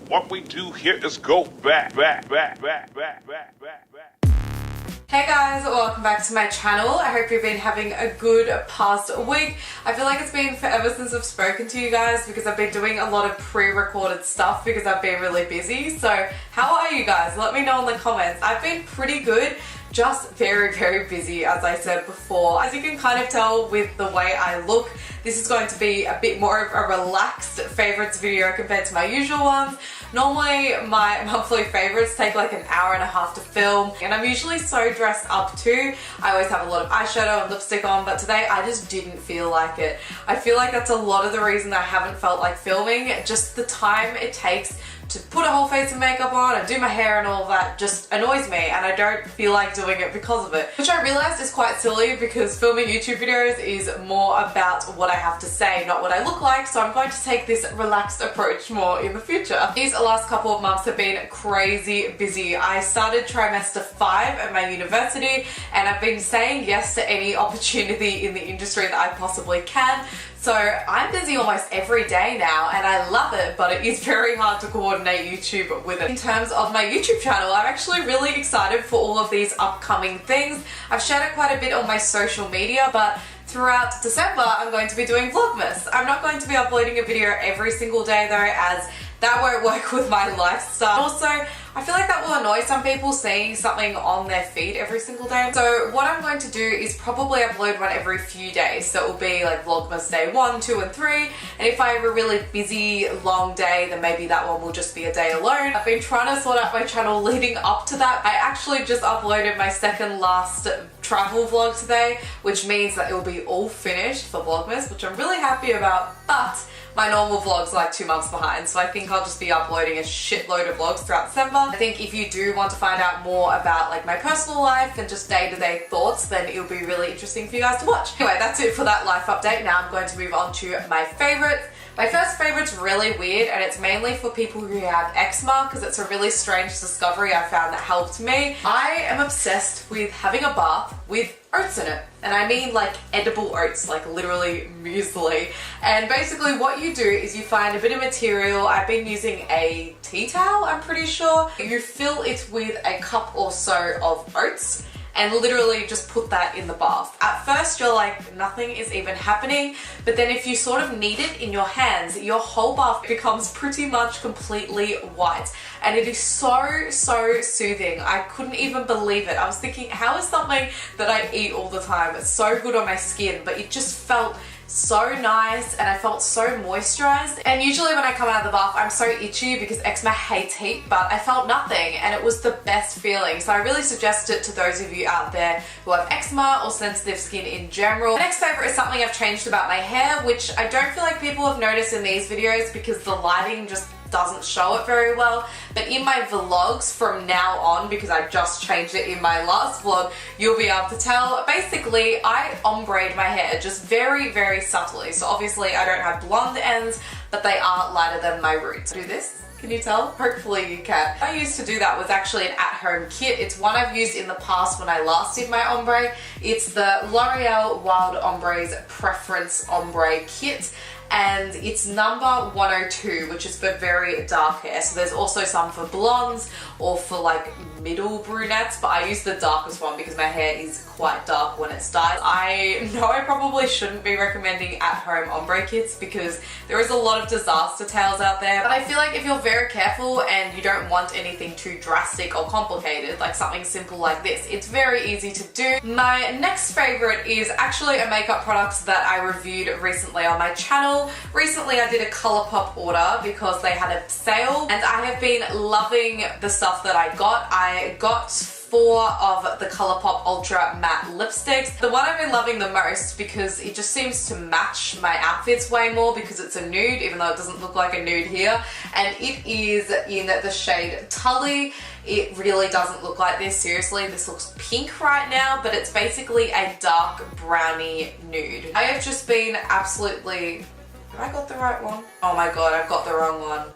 What we do here is go back. Hey guys, welcome back to my channel. I hope you've been having a good past week. I feel like it's been forever since I've spoken to you guys because I've been doing a lot of pre-recorded stuff because I've been really busy. So how are you guys? Let me know in the comments. I've been pretty good. Just very busy, as I said before. As you can kind of tell with the way I look, this is going to be a bit more of a relaxed favorites video compared to my usual ones. Normally my monthly favorites take like an hour and a half to film, and I'm usually so dressed up too. I always have a lot of eyeshadow and lipstick on, but today I just didn't feel like it. I feel like that's a lot of the reason I haven't felt like filming. Just the time it takes to put a whole face of makeup on and do my hair and all that just annoys me, and I don't feel like doing it because of it. Which I realized is quite silly because filming YouTube videos is more about what I have to say, not what I look like, so I'm going to take this relaxed approach more in the future. These last couple of months have been crazy busy. I started trimester 5 at my university and I've been saying yes to any opportunity in the industry that I possibly can. So I'm busy almost every day now and I love it, but it is very hard to coordinate YouTube with it. In terms of my YouTube channel, I'm actually really excited for all of these upcoming things. I've shared it quite a bit on my social media, but throughout December, I'm going to be doing Vlogmas. I'm not going to be uploading a video every single day though, as that won't work with my lifestyle. Also, I feel like that will annoy some people seeing something on their feed every single day. So what I'm going to do is probably upload one every few days. So it will be like Vlogmas day 1, 2, and 3. And if I have a really busy, long day, then maybe that one will just be a day alone. I've been trying to sort out my channel leading up to that. I actually just uploaded my second last travel vlog today, which means that it will be all finished for Vlogmas, which I'm really happy about. But my normal vlog's like 2 months behind, so I think I'll just be uploading a shitload of vlogs throughout December. I think if you do want to find out more about like my personal life and just day-to-day thoughts, then it'll be really interesting for you guys to watch. Anyway, that's it for that life update. Now I'm going to move on to my favorites. My first favorite's really weird, and it's mainly for people who have eczema because it's a really strange discovery I found that helped me. I am obsessed with having a bath with oats in it. And I mean like edible oats, like literally muesli. And basically what you do is you find a bit of material. I've been using a tea towel, I'm pretty sure. You fill it with a cup or so of oats and literally just put that in the bath. At first you're like, nothing is even happening, but then if you sort of knead it in your hands, your whole bath becomes pretty much completely white. And it is so soothing. I couldn't even believe it. I was thinking, how is something that I eat all the time, it's so good on my skin, but it just felt so nice and I felt so moisturized. And usually when I come out of the bath I'm so itchy because eczema hates heat, but I felt nothing and it was the best feeling. So I really suggest it to those of you out there who have eczema or sensitive skin in general. My next favorite is something I've changed about my hair, which I don't feel like people have noticed in these videos because the lighting just doesn't show it very well, but in my vlogs from now on, because I just changed it in my last vlog, you'll be able to tell. Basically, I ombre my hair just very subtly. So obviously I don't have blonde ends, but they are lighter than my roots. Do this? Can you tell? Hopefully you can. I used to do that was actually an at-home kit. It's one I've used in the past when I last did my ombre. It's the L'Oreal Wild Ombre's Preference Ombre Kit. And it's number 102, which is for very dark hair. So there's also some for blondes or for like middle brunettes, but I use the darkest one because my hair is quite dark when it's dyed. I know I probably shouldn't be recommending at-home ombre kits because there is a lot of disaster tales out there, but I feel like if you're very careful and you don't want anything too drastic or complicated, like something simple like this, it's very easy to do. My next favorite is actually a makeup product that I reviewed recently on my channel. Recently I did a Colourpop order because they had a sale and I have been loving the stuff that I got. I got 4 of the Colourpop Ultra Matte Lipsticks. The one I've been loving the most because it just seems to match my outfits way more because it's a nude, even though it doesn't look like a nude here. And it is in the shade Tully. It really doesn't look like this, seriously. This looks pink right now, but it's basically a dark brownie nude. I have just been absolutely... Have I got the right one? Oh my god, I've got the wrong one.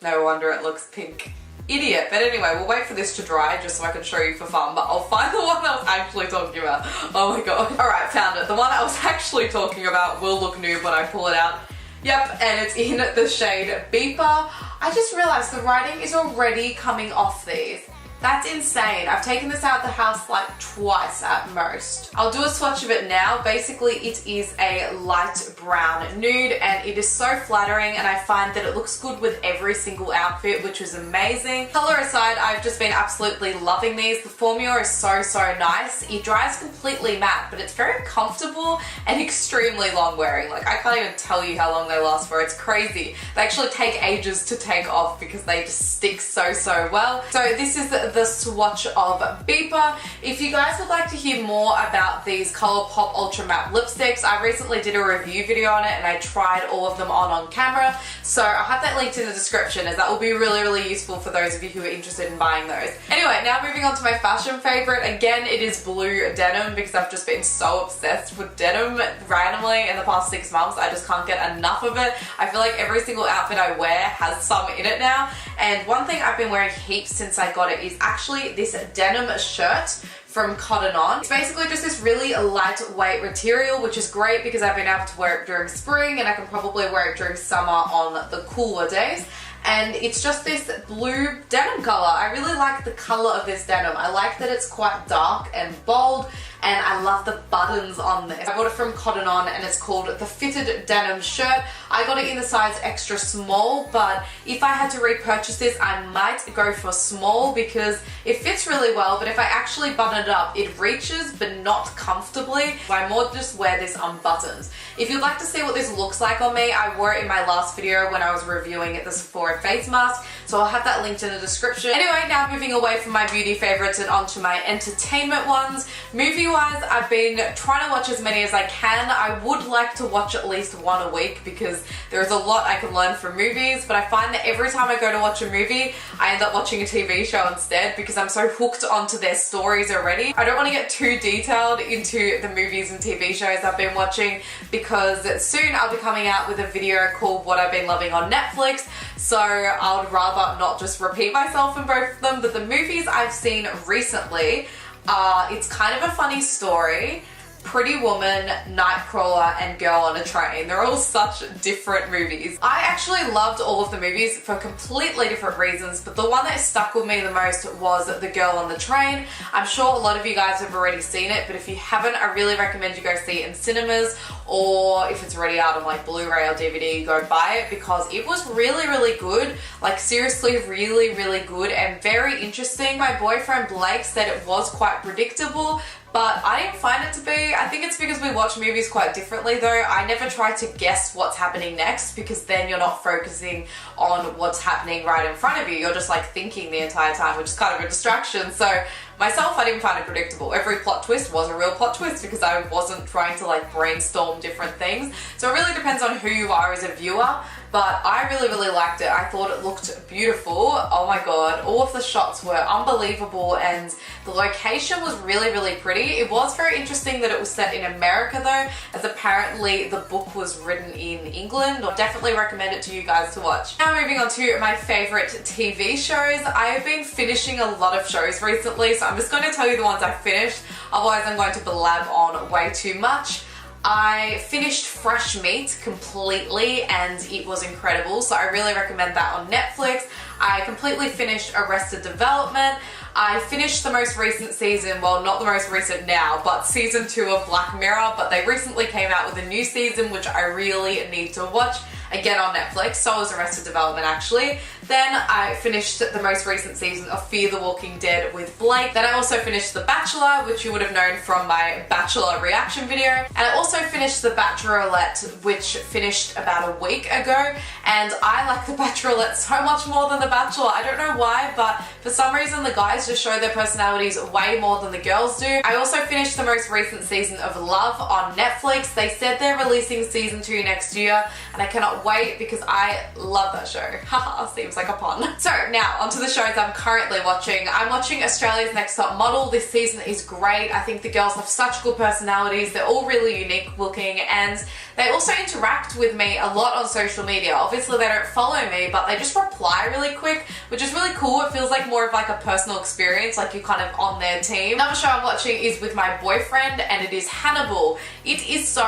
No wonder it looks pink. Idiot. But anyway, we'll wait for this to dry just so I can show you for fun, but I'll find the one I was actually talking about. Oh my god. Alright, found it. The one I was actually talking about will look nude when I pull it out. Yep, and it's in the shade Beeper. I just realized the writing is already coming off these. That's insane. I've taken this out of the house like twice at most. I'll do a swatch of it now. Basically, it is a light brown nude and it is so flattering, and I find that it looks good with every single outfit, which is amazing. Color aside, I've just been absolutely loving these. The formula is so nice. It dries completely matte, but it's very comfortable and extremely long wearing. Like, I can't even tell you how long they last for. It's crazy. They actually take ages to take off because they just stick so well. So this is the swatch of Beeper. If you guys would like to hear more about these Colourpop Ultra Matte lipsticks, I recently did a review video on it and I tried all of them on camera. So I'll have that linked in the description, as that will be really useful for those of you who are interested in buying those. Anyway, now moving on to my fashion favorite. Again, it is blue denim because I've just been so obsessed with denim randomly in the past 6 months. I just can't get enough of it. I feel like every single outfit I wear has some in it now. And one thing I've been wearing heaps since I got it is actually this denim shirt from Cotton On. It's basically just this really lightweight material, which is great because I've been able to wear it during spring and I can probably wear it during summer on the cooler days. And it's just this blue denim color. I really like the color of this denim. I like that it's quite dark and bold, and I love the buttons on this. I bought it from Cotton On and it's called the Fitted Denim Shirt. I got it in the size extra small, but if I had to repurchase this, I might go for small because it fits really well, but if I actually button it up, it reaches but not comfortably. I more just wear this unbuttoned. If you'd like to see what this looks like on me, I wore it in my last video when I was reviewing the Sephora face mask, so I'll have that linked in the description. Anyway, now moving away from my beauty favorites and onto my entertainment ones. Movie-wise, I've been trying to watch as many as I can. I would like to watch at least one a week because there is a lot I can learn from movies, but I find that every time I go to watch a movie, I end up watching a TV show instead because I'm so hooked onto their stories already. I don't want to get too detailed into the movies and TV shows I've been watching because soon I'll be coming out with a video called What I've Been Loving on Netflix, so I would rather not just repeat myself in both of them. But the movies I've seen recently, it's kind of a funny story. Pretty Woman, Nightcrawler, and Girl on a Train. They're all such different movies. I actually loved all of the movies for completely different reasons, but the one that stuck with me the most was The Girl on the Train. I'm sure a lot of you guys have already seen it, but if you haven't, I really recommend you go see it in cinemas, or if it's already out on like Blu-ray or DVD, go buy it because it was really good. Like, seriously, really good and very interesting. My boyfriend Blake said it was quite predictable, but I didn't find it to be. I think it's because we watch movies quite differently though. I never try to guess what's happening next because then you're not focusing on what's happening right in front of you. You're just like thinking the entire time, which is kind of a distraction. So myself, I didn't find it predictable. Every plot twist was a real plot twist because I wasn't trying to like brainstorm different things. So it really depends on who you are as a viewer. But I really liked it. I thought it looked beautiful. Oh my god, all of the shots were unbelievable and the location was really pretty. It was very interesting that it was set in America though, as apparently the book was written in England. I'll definitely recommend it to you guys to watch. Now moving on to my favorite TV shows. I have been finishing a lot of shows recently, so I'm just going to tell you the ones I finished, otherwise I'm going to blab on way too much. I finished Fresh Meat completely and it was incredible, so I really recommend that on Netflix. I completely finished Arrested Development. I finished the most recent season, well, not the most recent now, but season 2 of Black Mirror, but they recently came out with a new season which I really need to watch, again on Netflix. So was Arrested Development actually. Then I finished the most recent season of Fear the Walking Dead with Blake. Then I also finished The Bachelor, which you would have known from my Bachelor reaction video. And I also finished The Bachelorette, which finished about a week ago. And I like The Bachelorette so much more than The Bachelor. I don't know why, but for some reason the guys just show their personalities way more than the girls do. I also finished the most recent season of Love on Netflix. They said they're releasing season 2 next year, and I cannot wait because I love that show. Haha, see seems like a pun. So now onto the shows I'm currently watching. I'm watching Australia's Next Top Model. This season is great. I think the girls have such good personalities. They're all really unique looking, and they also interact with me a lot on social media. Obviously they don't follow me, but they just reply really quick, which is really cool. It feels like more of like a personal experience, like you're kind of on their team. Another show I'm watching is with my boyfriend, and it is Hannibal. It is so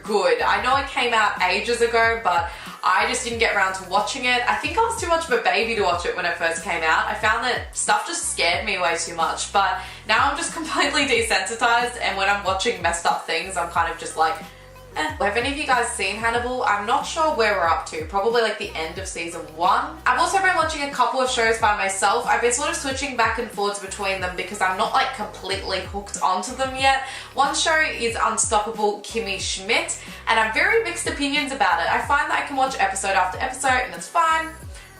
good. I know it came out ages ago, but I just didn't get around to watching it. I think I was too much of a baby to watch it when it first came out. I found that stuff just scared me way too much, but now I'm just completely desensitized, and when I'm watching messed up things, I'm kind of just like, Have any of you guys seen Hannibal? I'm not sure where we're up to, probably like the end of season 1. I've also been watching a couple of shows by myself. I've been sort of switching back and forwards between them because I'm not like completely hooked onto them yet. One show is Unstoppable Kimmy Schmidt, and I have very mixed opinions about it. I find that I can watch episode after episode and it's fine,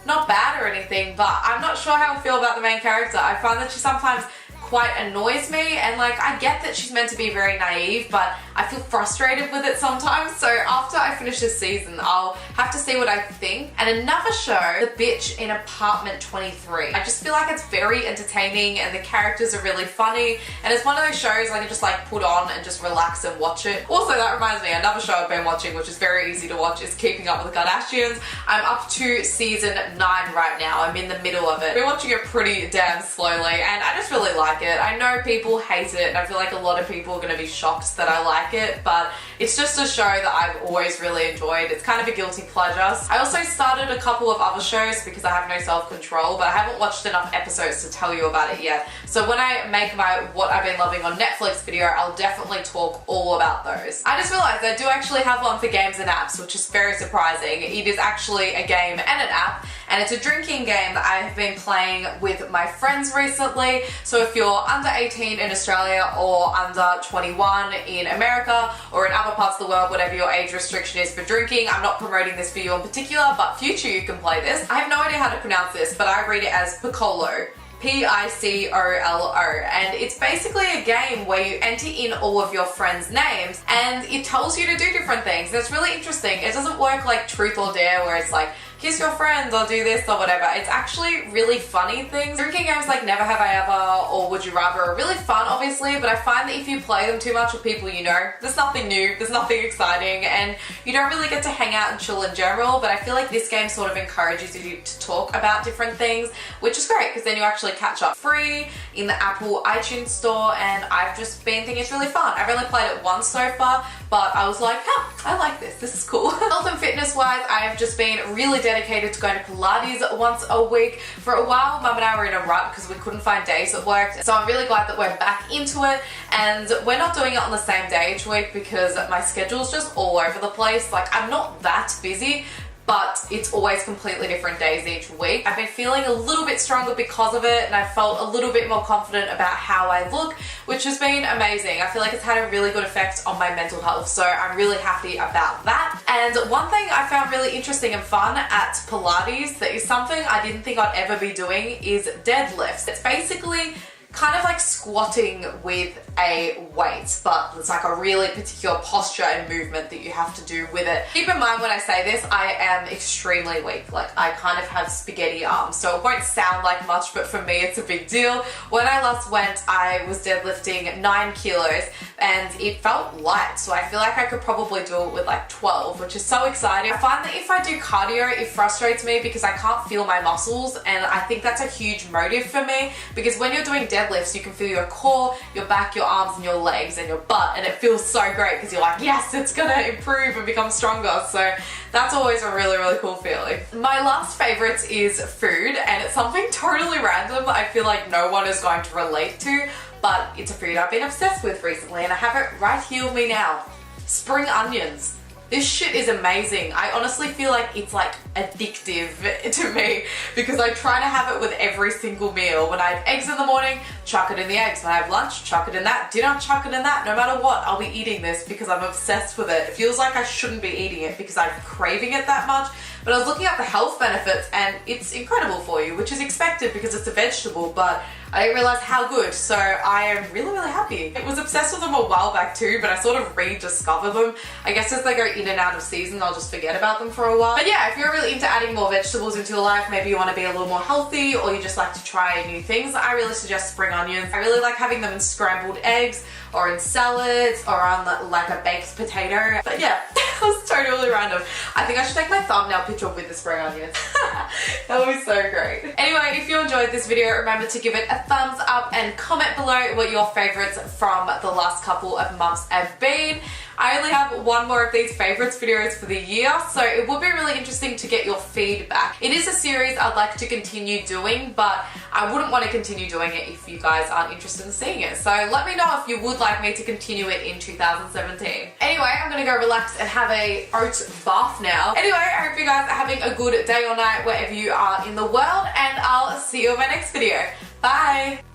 not bad or anything, but I'm not sure how I feel about the main character. I find that she sometimes quite annoys me, and like I get that she's meant to be very naive, but I feel frustrated with it sometimes. So after I finish this season, I'll have to see what I think. And another show, The Bitch in Apartment 23. I just feel like it's very entertaining and the characters are really funny, and it's one of those shows I can just like put on and just relax and watch it. Also, that reminds me, another show I've been watching, which is very easy to watch, is Keeping Up with the Kardashians. I'm up to season 9 right now. I'm in the middle of it. I've been watching it pretty damn slowly, and I just really like it. I know people hate it, and I feel like a lot of people are going to be shocked that I like it, but it's just a show that I've always really enjoyed. It's kind of a guilty pleasure. I also started a couple of other shows because I have no self-control, but I haven't watched enough episodes to tell you about it yet. So when I make my what I've been loving on Netflix video, I'll definitely talk all about those. I just realized I do actually have one for games and apps, which is very surprising. It is actually a game and an app, and it's a drinking game that I have been playing with my friends recently. So if you're under 18 in Australia or under 21 in America or in other parts of the world, whatever your age restriction is for drinking, I'm not promoting this for you in particular, but future you can play this. I have no idea how to pronounce this, but I read it as Piccolo. Piccolo, and it's basically a game where you enter in all of your friends' names and it tells you to do different things. And it's really interesting. It doesn't work like Truth or Dare where it's like, kiss your friends or do this or whatever. It's actually really funny things. Drinking games like Never Have I Ever or Would You Rather are really fun, obviously, but I find that if you play them too much with people you know, there's nothing new, there's nothing exciting, and you don't really get to hang out and chill in general. But I feel like this game sort of encourages you to talk about different things, which is great because then you actually catch up free in the Apple iTunes store, and I've just been thinking it's really fun. I've only played it once so far, but I was like, I like this is cool. Health and fitness wise, I have just been really dedicated to going to Pilates once a week. For a while, Mum and I were in a rut because we couldn't find days that worked. So I'm really glad that we're back into it, and we're not doing it on the same day each week because my schedule's just all over the place. Like, I'm not that busy, but it's always completely different days each week. I've been feeling a little bit stronger because of it, and I felt a little bit more confident about how I look, which has been amazing. I feel like it's had a really good effect on my mental health, so I'm really happy about that. And one thing I found really interesting and fun at Pilates that is something I didn't think I'd ever be doing is deadlifts. It's basically kind of like squatting with a weight, but it's like a really particular posture and movement that you have to do with it. Keep in mind when I say this, I am extremely weak. Like, I kind of have spaghetti arms, so it won't sound like much, but for me it's a big deal. When I last went, I was deadlifting 9 kilos and it felt light, so I feel like I could probably do it with like 12, which is so exciting. I find that if I do cardio, it frustrates me because I can't feel my muscles, and I think that's a huge motive for me, because when you're doing deadlifts, you can feel your core, your back, your arms, and your legs, and your butt, and it feels so great because you're like, yes, it's gonna improve and become stronger. So that's always a really, really cool feeling. My last favorite is food, and it's something totally random I feel like no one is going to relate to, but it's a food I've been obsessed with recently, and I have it right here with me now. Spring onions. This shit is amazing. I honestly feel like it's like addictive to me because I try to have it with every single meal. When I have eggs in the morning, chuck it in the eggs. When I have lunch, chuck it in that. Dinner, chuck it in that. No matter what, I'll be eating this because I'm obsessed with it. It feels like I shouldn't be eating it because I'm craving it that much. But I was looking at the health benefits and it's incredible for you, which is expected because it's a vegetable, but I didn't realize how good, so I am really, really happy. I was obsessed with them a while back too, but I sort of rediscovered them. I guess as they go in and out of season, I'll just forget about them for a while. But yeah, if you're really into adding more vegetables into your life, maybe you want to be a little more healthy or you just like to try new things, I really suggest spring onions. I really like having them in scrambled eggs or in salads or on like a baked potato. But yeah, that was totally random. I think I should take my thumbnail picture with the spring onions. That would be so great. Anyway, if you enjoyed this video, remember to give it a thumbs up and comment below what your favorites from the last couple of months have been. I only have one more of these favorites videos for the year, so it would be really interesting to get your feedback. It is a series I'd like to continue doing, but I wouldn't want to continue doing it if you guys aren't interested in seeing it. So let me know if you would like me to continue it in 2017. Anyway, I'm gonna go relax and have a oat bath now. Anyway, I hope you guys are having a good day or night wherever you are in the world, and I'll see you in my next video. Bye!